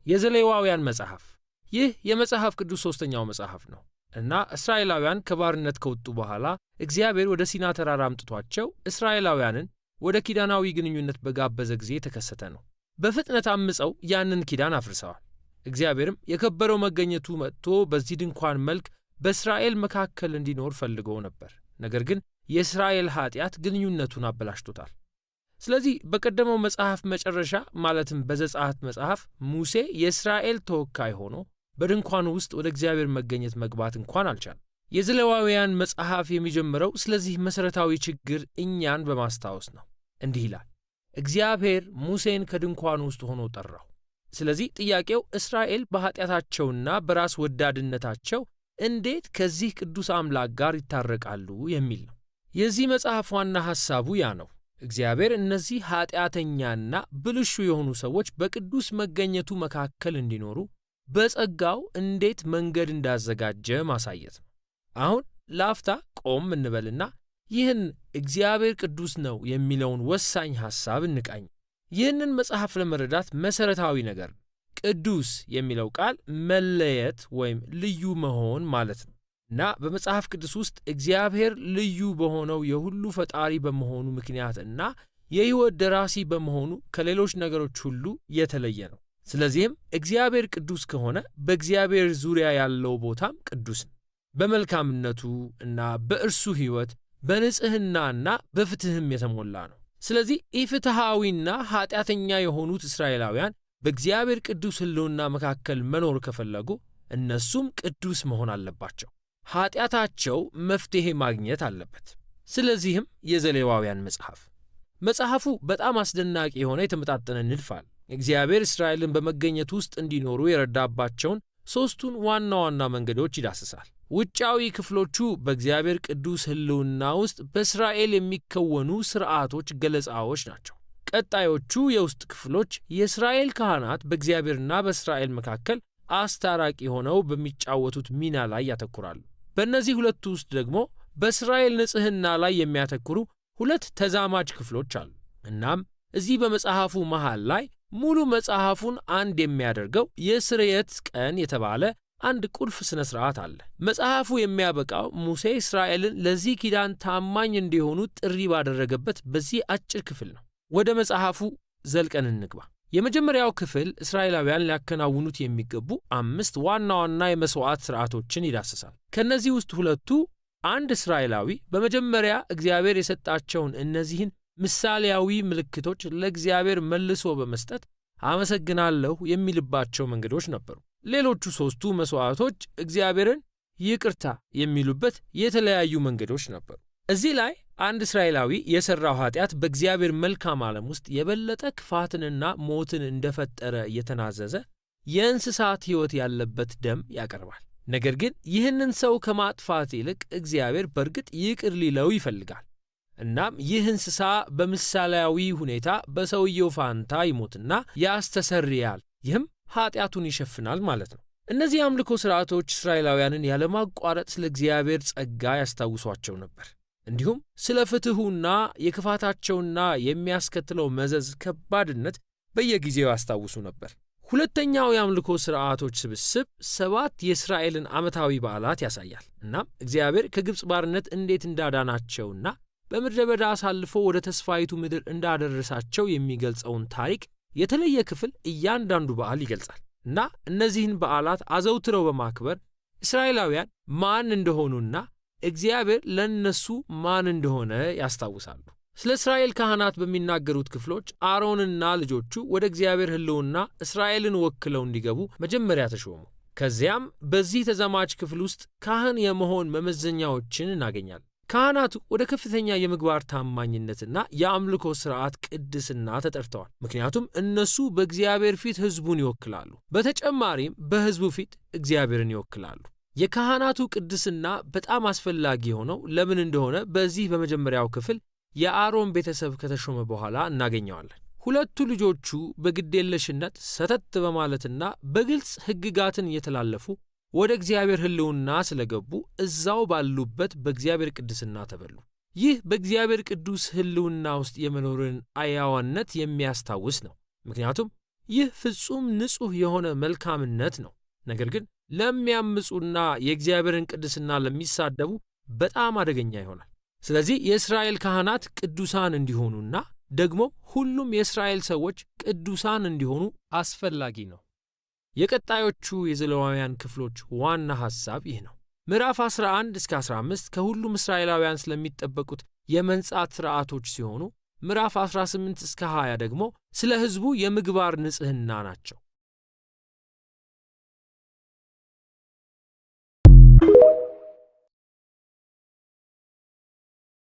የዘሌዋውያን መጽሐፍ። ይህ የመጽሐፍ ቅዱስ ሶስተኛው መጽሐፍ ነው እና እስራኤላውያን ከባርነት ከወጡ በኋላ እግዚአብሔር ወደ ሲና ተራራ አምጥቷቸው እስራኤላውያንን ወደ ኪዳናዊ ግንኙነት በጋበዘ ጊዜ የተከሰተ ነው። በፍጥነት አምፀው ያንን ኪዳን አፍርሰዋል። እግዚአብሔርም የከበረው መገኘቱ መጥቶ በዚህ ድንኳን መልክ በእስራኤል መካከል እንዲኖር ፈልጎ ነበር። ነገር ግን የእስራኤል ኃጢአት ግንኙነቱን አበላሽቶታል። ስለዚህ በቀደመው መጽሐፍ መጨረሻ ማለትም በዘጸአት መጽሐፍ ሙሴ የእስራኤል ተወካይ ሆኖ በድንኳኑ ውስጥ ወደ እግዚአብሔር መገኘት መግባት እንኳን አልቻለም። የዘሌዋውያን መጽሐፍ የሚጀምረው ስለዚህ መሠረታዊ ችግር እኛን በማስታወስ ነው። እንዲህ ይላል፣ እግዚአብሔር ሙሴን ከድንኳኑ ውስጥ ሆኖ ጠራው። ስለዚህ ጥያቄው እስራኤል በኃጢአታቸውና በራስ ወዳድነታቸው እንዴት ከዚህ ቅዱስ አምላክ ጋር ይታረቃሉ የሚል ነው። የዚህ መጽሐፍ ዋና ሐሳቡ ያ ነው። እግዚአብሔር እነዚህ ኃጢአተኛና ብልሹ የሆኑ ሰዎች በቅዱስ መገኘቱ መካከል እንዲኖሩ በጸጋው እንዴት መንገድ እንዳዘጋጀ ማሳየት ነው። አሁን ለአፍታ ቆም እንበልና ይህን እግዚአብሔር ቅዱስ ነው የሚለውን ወሳኝ ሐሳብ እንቃኝ። ይህንን መጽሐፍ ለመረዳት መሠረታዊ ነገር ነው። ቅዱስ የሚለው ቃል መለየት ወይም ልዩ መሆን ማለት ነው እና በመጽሐፍ ቅዱስ ውስጥ እግዚአብሔር ልዩ በሆነው የሁሉ ፈጣሪ በመሆኑ ምክንያት እና የሕይወት ደራሲ በመሆኑ ከሌሎች ነገሮች ሁሉ የተለየ ነው። ስለዚህም እግዚአብሔር ቅዱስ ከሆነ በእግዚአብሔር ዙሪያ ያለው ቦታም ቅዱስ ነው። በመልካምነቱ እና በእርሱ ሕይወት በንጽሕናና በፍትሕም የተሞላ ነው። ስለዚህ ኢፍትሐዊና ኃጢአተኛ የሆኑት እስራኤላውያን በእግዚአብሔር ቅዱስ ሕልውና መካከል መኖር ከፈለጉ እነሱም ቅዱስ መሆን አለባቸው። ኃጢአታቸው መፍትሔ ማግኘት አለበት። ስለዚህም የዘሌዋውያን መጽሐፉ በጣም አስደናቂ የሆነ የተመጣጠነ ንድፍ አለ። እግዚአብሔር እስራኤልን በመገኘት ውስጥ እንዲኖሩ የረዳባቸውን ሦስቱን ዋና ዋና መንገዶች ይዳስሳል። ውጫዊ ክፍሎቹ በእግዚአብሔር ቅዱስ ሕልውና ውስጥ በእስራኤል የሚከወኑ ሥርዓቶች ገለጻዎች ናቸው። ቀጣዮቹ የውስጥ ክፍሎች የእስራኤል ካህናት በእግዚአብሔርና በእስራኤል መካከል አስታራቂ ሆነው በሚጫወቱት ሚና ላይ ያተኩራሉ። በእነዚህ ሁለቱ ውስጥ ደግሞ በእስራኤል ንጽሕና ላይ የሚያተኩሩ ሁለት ተዛማጅ ክፍሎች አሉ። እናም እዚህ በመጽሐፉ መሃል ላይ ሙሉ መጽሐፉን አንድ የሚያደርገው የስርየት ቀን የተባለ አንድ ቁልፍ ሥነ ሥርዓት አለ። መጽሐፉ የሚያበቃው ሙሴ እስራኤልን ለዚህ ኪዳን ታማኝ እንዲሆኑ ጥሪ ባደረገበት በዚህ አጭር ክፍል ነው። ወደ መጽሐፉ ዘልቀን እንግባ። የመጀመሪያው ክፍል እስራኤላውያን ሊያከናውኑት የሚገቡ 5 ዋና ዋና የመሥዋዕት ሥርዓቶችን ይዳስሳል። ከእነዚህ ውስጥ ሁለቱ አንድ እስራኤላዊ በመጀመሪያ እግዚአብሔር የሰጣቸውን እነዚህን ምሳሌያዊ ምልክቶች ለእግዚአብሔር መልሶ በመስጠት አመሰግናለሁ የሚልባቸው መንገዶች ነበሩ። ሌሎቹ 3ቱ መሥዋዕቶች እግዚአብሔርን ይቅርታ የሚሉበት የተለያዩ መንገዶች ነበሩ። እዚህ ላይ አንድ እስራኤላዊ የሠራው ኃጢአት በእግዚአብሔር መልካም ዓለም ውስጥ የበለጠ ክፋትንና ሞትን እንደፈጠረ እየተናዘዘ የእንስሳት ሕይወት ያለበት ደም ያቀርባል። ነገር ግን ይህንን ሰው ከማጥፋት ይልቅ እግዚአብሔር በእርግጥ ይቅር ሊለው ይፈልጋል። እናም ይህ እንስሳ በምሳሌያዊ ሁኔታ በሰውየው ፋንታ ይሞትና ያስተሰርያል። ይህም ኃጢአቱን ይሸፍናል ማለት ነው። እነዚህ የአምልኮ ሥርዓቶች እስራኤላውያንን ያለማቋረጥ ስለ እግዚአብሔር ጸጋ ያስታውሷቸው ነበር። እንዲሁም ስለ ፍትሑና የክፋታቸውና የሚያስከትለው መዘዝ ከባድነት በየጊዜው ያስታውሱ ነበር። ሁለተኛው የአምልኮ ሥርዓቶች ስብስብ 7 የእስራኤልን ዓመታዊ በዓላት ያሳያል። እናም እግዚአብሔር ከግብፅ ባርነት እንዴት እንዳዳናቸውና በምድረ በዳ አሳልፎ ወደ ተስፋይቱ ምድር እንዳደረሳቸው የሚገልጸውን ታሪክ የተለየ ክፍል እያንዳንዱ በዓል ይገልጻል እና እነዚህን በዓላት አዘውትረው በማክበር እስራኤላውያን ማን እንደሆኑና እግዚአብሔር ለነሱ ማን እንደሆነ ያስታውሳሉ። ስለ እስራኤል ካህናት በሚናገሩት ክፍሎች አሮንና ልጆቹ ወደ እግዚአብሔር ሕልውና እስራኤልን ወክለው እንዲገቡ መጀመሪያ ተሾሙ። ከዚያም በዚህ ተዛማጅ ክፍል ውስጥ ካህን የመሆን መመዘኛዎችን እናገኛለን። ካህናቱ ወደ ከፍተኛ የምግባር ታማኝነትና የአምልኮ ሥርዓት ቅድስና ተጠርተዋል። ምክንያቱም እነሱ በእግዚአብሔር ፊት ሕዝቡን ይወክላሉ። በተጨማሪም በሕዝቡ ፊት እግዚአብሔርን ይወክላሉ። የካህናቱ ቅድስና በጣም አስፈላጊ የሆነው ለምን እንደሆነ በዚህ በመጀመሪያው ክፍል የአሮን ቤተሰብ ከተሾመ በኋላ እናገኘዋለን። ሁለቱ ልጆቹ በግዴለሽነት ሰተት በማለትና በግልጽ ሕግጋትን እየተላለፉ ወደ እግዚአብሔር ሕልውና ስለገቡ እዛው ባሉበት በእግዚአብሔር ቅድስና ተበሉ። ይህ በእግዚአብሔር ቅዱስ ሕልውና ውስጥ የመኖርን አያዋነት የሚያስታውስ ነው። ምክንያቱም ይህ ፍጹም ንጹሕ የሆነ መልካምነት ነው። ነገር ግን ለሚያምፁና የእግዚአብሔርን ቅድስና ለሚሳደቡ በጣም አደገኛ ይሆናል። ስለዚህ የእስራኤል ካህናት ቅዱሳን እንዲሆኑና ደግሞ ሁሉም የእስራኤል ሰዎች ቅዱሳን እንዲሆኑ አስፈላጊ ነው። የቀጣዮቹ የዘሌዋውያን ክፍሎች ዋና ሐሳብ ይህ ነው። ምዕራፍ 11 እስከ 15 ከሁሉም እስራኤላውያን ስለሚጠበቁት የመንጻት ሥርዓቶች ሲሆኑ ምዕራፍ 18 እስከ 20 ደግሞ ስለ ሕዝቡ የምግባር ንጽሕና ናቸው።